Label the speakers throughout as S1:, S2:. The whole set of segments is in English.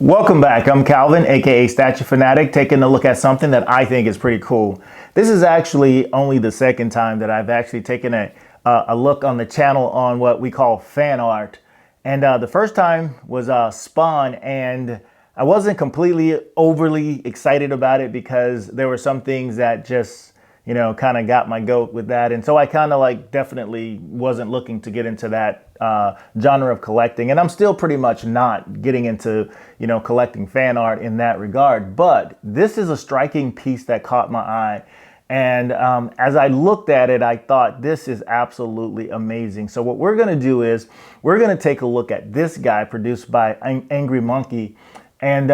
S1: Welcome back. I'm Calvin, aka Statue Fanatic, taking a look at something that I think is pretty cool. This is actually only the second time that I've actually taken a look on the channel on what we call fan art. And the first time was Spawn, and I wasn't completely overly excited about it because there were some things that just, you know, kind of got my goat with that. And so I kind of like definitely wasn't looking to get into that genre of collecting. And I'm still pretty much not getting into, you know, collecting fan art in that regard. But this is a striking piece that caught my eye. And as I looked at it, I thought this is absolutely amazing. So what we're going to do is we're going to take a look at this guy produced by Angry Monkey. And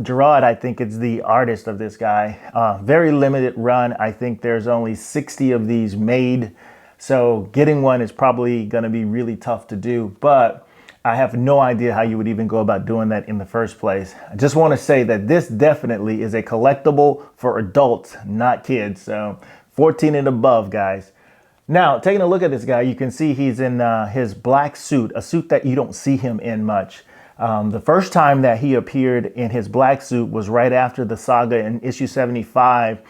S1: Gerard, I think it's the artist of this guy. Very limited run. I think there's only 60 of these made. So getting one is probably going to be really tough to do. But I have no idea how you would even go about doing that in the first place. I just want to say that this definitely is a collectible for adults, not kids. So 14 and above, guys. Now, taking a look at this guy, you can see he's in his black suit, a suit that you don't see him in much. The first time that he appeared in his black suit was right after the saga in issue 75,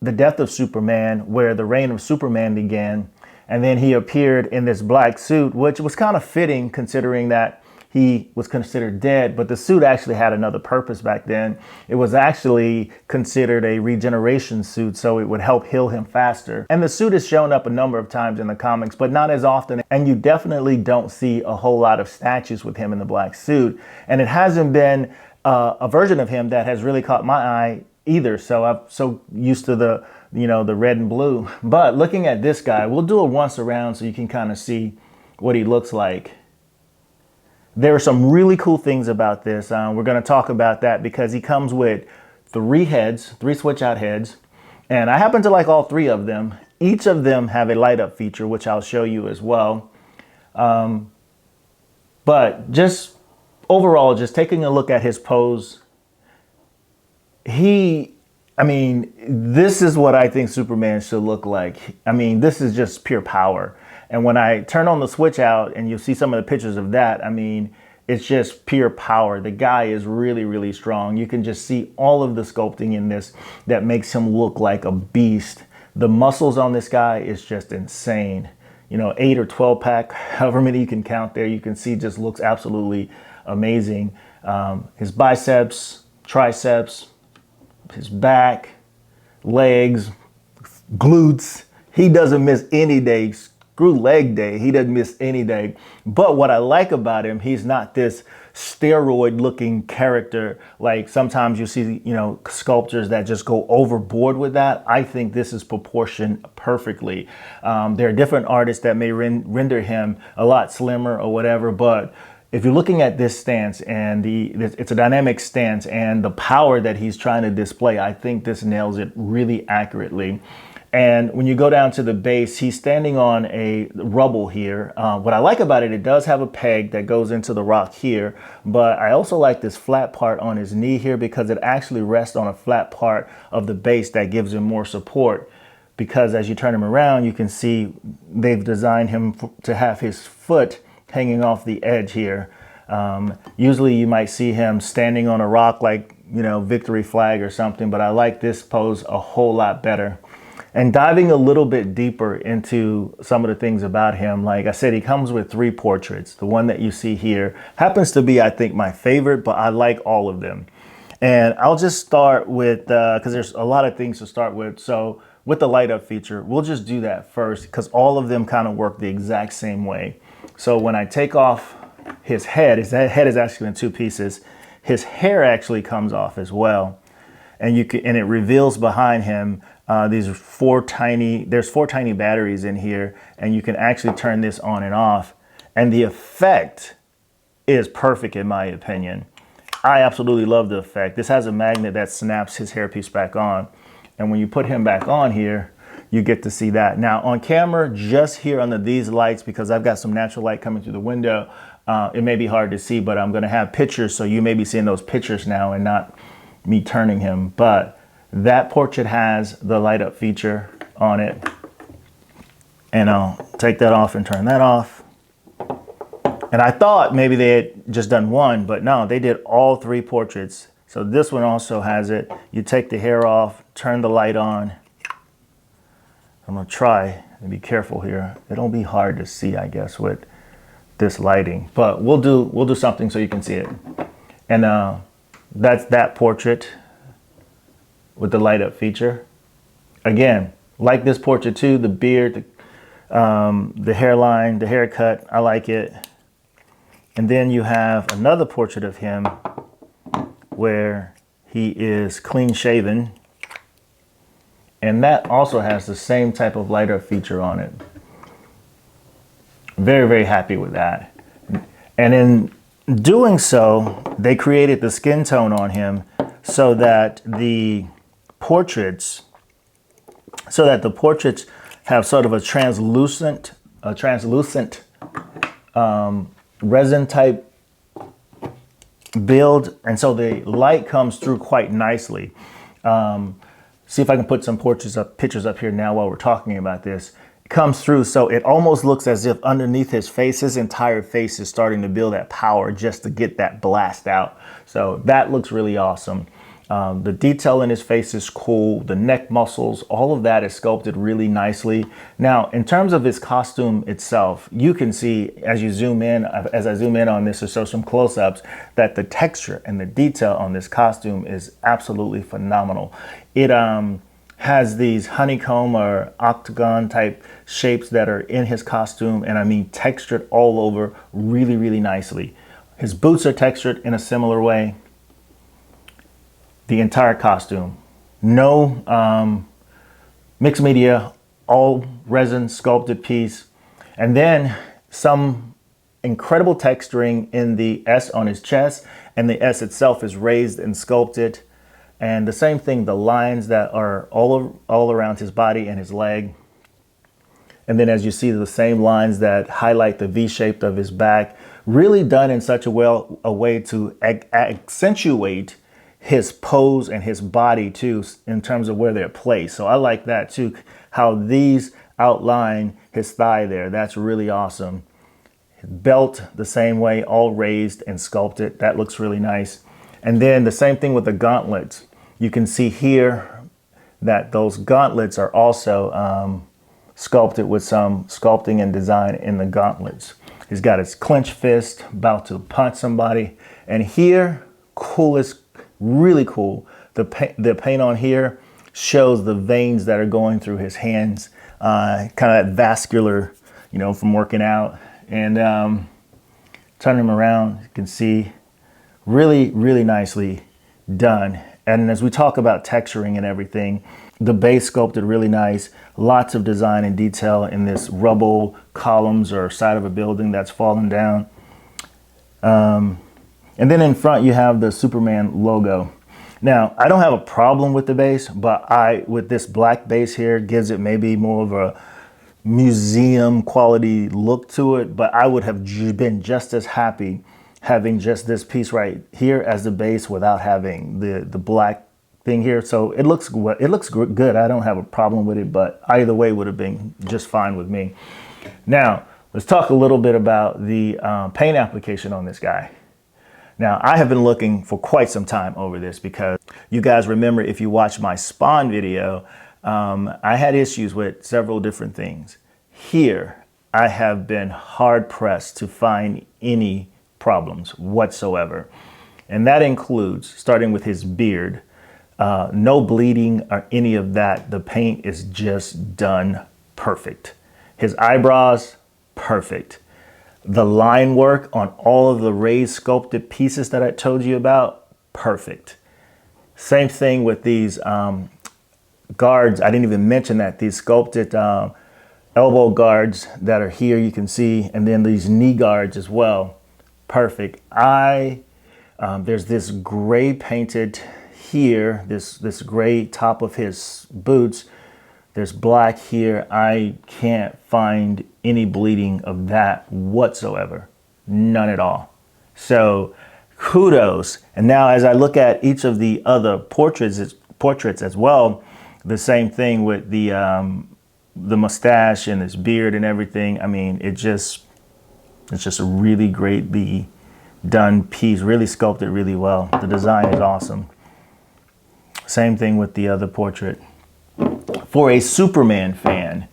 S1: The Death of Superman, where the reign of Superman began. And then he appeared in this black suit, which was kind of fitting considering that he was considered dead. But the suit actually had another purpose back then. It was actually considered a regeneration suit, so it would help heal him faster. And the suit has shown up a number of times in the comics, but not as often. And you definitely don't see a whole lot of statues with him in the black suit. And it hasn't been a version of him that has really caught my eye either. So I'm so used to the, you know, the red and blue. But looking at this guy, we'll do it once around so you can kind of see what he looks like. There are some really cool things about this. We're going to talk about that because he comes with three switch out heads. And I happen to like all three of them. Each of them have a light up feature, which I'll show you as well. But just overall, just taking a look at his pose, I mean, this is what I think Superman should look like. I mean, this is just pure power. And when I turn on the switch out and you'll see some of the pictures of that, I mean, it's just pure power. The guy is really, really strong. You can just see all of the sculpting in this that makes him look like a beast. The muscles on this guy is just insane. You know, 8 or 12 pack, however many you can count there, you can see just looks absolutely amazing. His biceps, triceps, his back, legs, glutes. He doesn't miss any day. Screw leg day. He doesn't miss any day. But what I like about him, he's not this steroid looking character. Like sometimes you see, you know, sculptors that just go overboard with that. I think this is proportioned perfectly. There are different artists that may render him a lot slimmer or whatever, but if you're looking at this stance and it's a dynamic stance and the power that he's trying to display, I think this nails it really accurately. And when you go down to the base, he's standing on a rubble here. What I like about it, it does have a peg that goes into the rock here, but I also like this flat part on his knee here because it actually rests on a flat part of the base that gives him more support. Because as you turn him around, you can see they've designed him to have his foot hanging off the edge here. Usually you might see him standing on a rock like, you know, victory flag or something, but I like this pose a whole lot better. And diving a little bit deeper into some of the things about him, like I said, he comes with 3 portraits. The one that you see here happens to be, I think, my favorite, but I like all of them. And I'll just start with, because there's a lot of things to start with. So with the light up feature, we'll just do that first because all of them kind of work the exact same way. So when I take off his head is actually in 2 pieces. His hair actually comes off as well. And it reveals behind him there's 4 tiny batteries in here, and you can actually turn this on and off. And the effect is perfect in my opinion. I absolutely love the effect. This has a magnet that snaps his hairpiece back on. And when you put him back on here, you get to see that. Now on camera, just here under these lights, because I've got some natural light coming through the window, it may be hard to see, but I'm gonna have pictures, so you may be seeing those pictures now and not me turning him. But that portrait has the light up feature on it. And I'll take that off and turn that off. And I thought maybe they had just done one, but no, they did all 3 portraits. So this one also has it. You take the hair off, turn the light on. I'm gonna try and be careful here. It'll be hard to see, I guess, with this lighting, but we'll do something so you can see it. And that's that portrait with the light up feature. Again, like this portrait too, the beard, the hairline, the haircut, I like it. And then you have another portrait of him where he is clean shaven. And that also has the same type of light up feature on it. Very, very happy with that. And in doing so, they created the skin tone on him so that the portraits have sort of a translucent resin type build, and so the light comes through quite nicely. See if I can put some pictures up here now while we're talking about this. It comes through, so it almost looks as if underneath his face, his entire face is starting to build that power just to get that blast out. So that looks really awesome. The detail in his face is cool. The neck muscles, all of that is sculpted really nicely. Now, in terms of his costume itself, you can see as I zoom in on this to show some close-ups, that the texture and the detail on this costume is absolutely phenomenal. It has these honeycomb or octagon type shapes that are in his costume, and I mean textured all over really, really nicely. His boots are textured in a similar way. The entire costume, no mixed media, all resin sculpted piece. And then some incredible texturing in the S on his chest, and the S itself is raised and sculpted. And the same thing, the lines that are all around his body and his leg. And then as you see, the same lines that highlight the V shape of his back, really done in such a way to accentuate his pose and his body too, in terms of where they're placed. So I like that too, how these outline his thigh there. That's really awesome. Belt the same way, all raised and sculpted. That looks really nice. And then the same thing with the gauntlets. You can see here that those gauntlets are also sculpted with some sculpting and design in the gauntlets. He's got his clenched fist, about to punch somebody. And here, coolest, really cool. The paint on here shows the veins that are going through his hands, kind of that vascular, from working out. And turn him around, you can see really, really nicely done. And as we talk about texturing and everything, the base sculpted really nice. Lots of design and detail in this rubble columns or side of a building that's fallen down. And then in front you have the Superman logo. Now, I don't have a problem with the base, but with this black base here, gives it maybe more of a museum quality look to it. But I would have been just as happy having just this piece right here as the base without having the black thing here. So it looks good. I don't have a problem with it, but either way would have been just fine with me. Now, let's talk a little bit about the paint application on this guy. Now, I have been looking for quite some time over this because you guys remember, if you watch my Spawn video, I had issues with several different things. Here, I have been hard pressed to find any problems whatsoever. And that includes, starting with his beard, no bleeding or any of that. The paint is just done perfect. His eyebrows, perfect. The line work on all of the raised sculpted pieces that I told you about, perfect. Same thing with these guards. I didn't even mention that. These sculpted elbow guards that are here, you can see, and then these knee guards as well, perfect. There's this gray painted here, this gray top of his boots. There's black here. I can't find any bleeding of that whatsoever. None at all. So kudos. And now as I look at each of the other portraits as well, the same thing with the mustache and his beard and everything. I mean, it just It's just a really greatly done piece, really sculpted really well. The design is awesome. Same thing with the other portrait. For a Superman fan,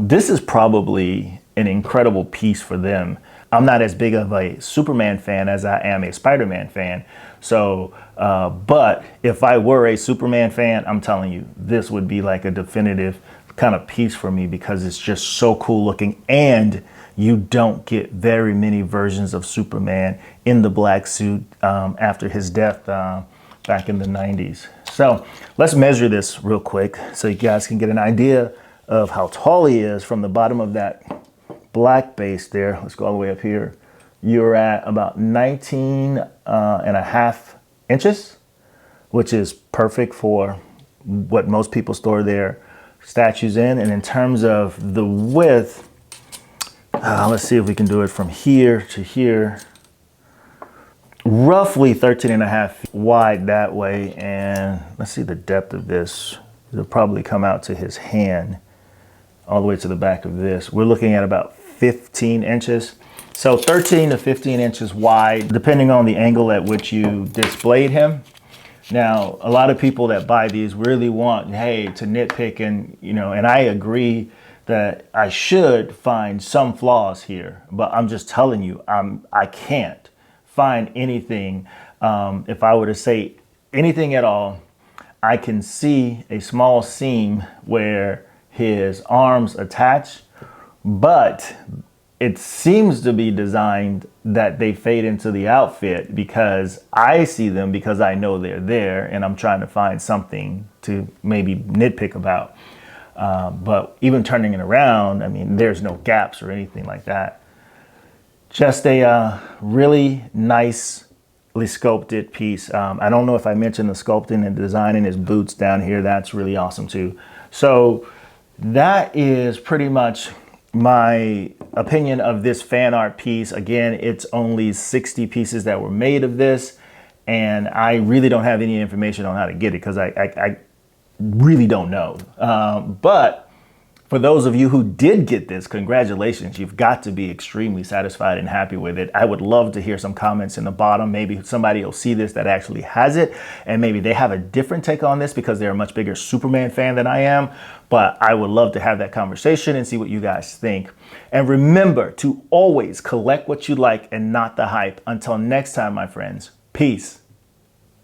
S1: this is probably an incredible piece for them. I'm not as big of a Superman fan as I am a Spider-Man fan. So, but if I were a Superman fan, I'm telling you, this would be like a definitive kind of piece for me because it's just so cool looking, and you don't get very many versions of Superman in the black suit after his death back in the 90s. So let's measure this real quick so you guys can get an idea of how tall he is from the bottom of that black base there. Let's go all the way up here. You're at about 19 and a half inches, which is perfect for what most people store their statues in. And in terms of the width, let's see if we can do it from here to here. Roughly 13 and a half feet wide that way. And let's see the depth of this. It'll probably come out to his hand all the way to the back of this. We're looking at about 15 inches. So 13 to 15 inches wide, depending on the angle at which you displayed him. Now, a lot of people that buy these really want, hey, to nitpick, and and I agree that I should find some flaws here, but I'm just telling you, I can't find anything. If I were to say anything at all, I can see a small seam where his arms attach, but it seems to be designed that they fade into the outfit because I see them because I know they're there and I'm trying to find something to maybe nitpick about. But even turning it around, I mean, there's no gaps or anything like that. Just a really nicely sculpted piece. I don't know if I mentioned the sculpting and designing his boots down here. That's really awesome too. So that is pretty much my opinion of this fan art piece. Again, it's only 60 pieces that were made of this, and I really don't have any information on how to get it because I really don't know. But for those of you who did get this, congratulations. You've got to be extremely satisfied and happy with it. I would love to hear some comments in the bottom. Maybe somebody will see this that actually has it, and maybe they have a different take on this because they're a much bigger Superman fan than I am. But I would love to have that conversation and see what you guys think. And remember to always collect what you like and not the hype. Until next time, my friends, peace.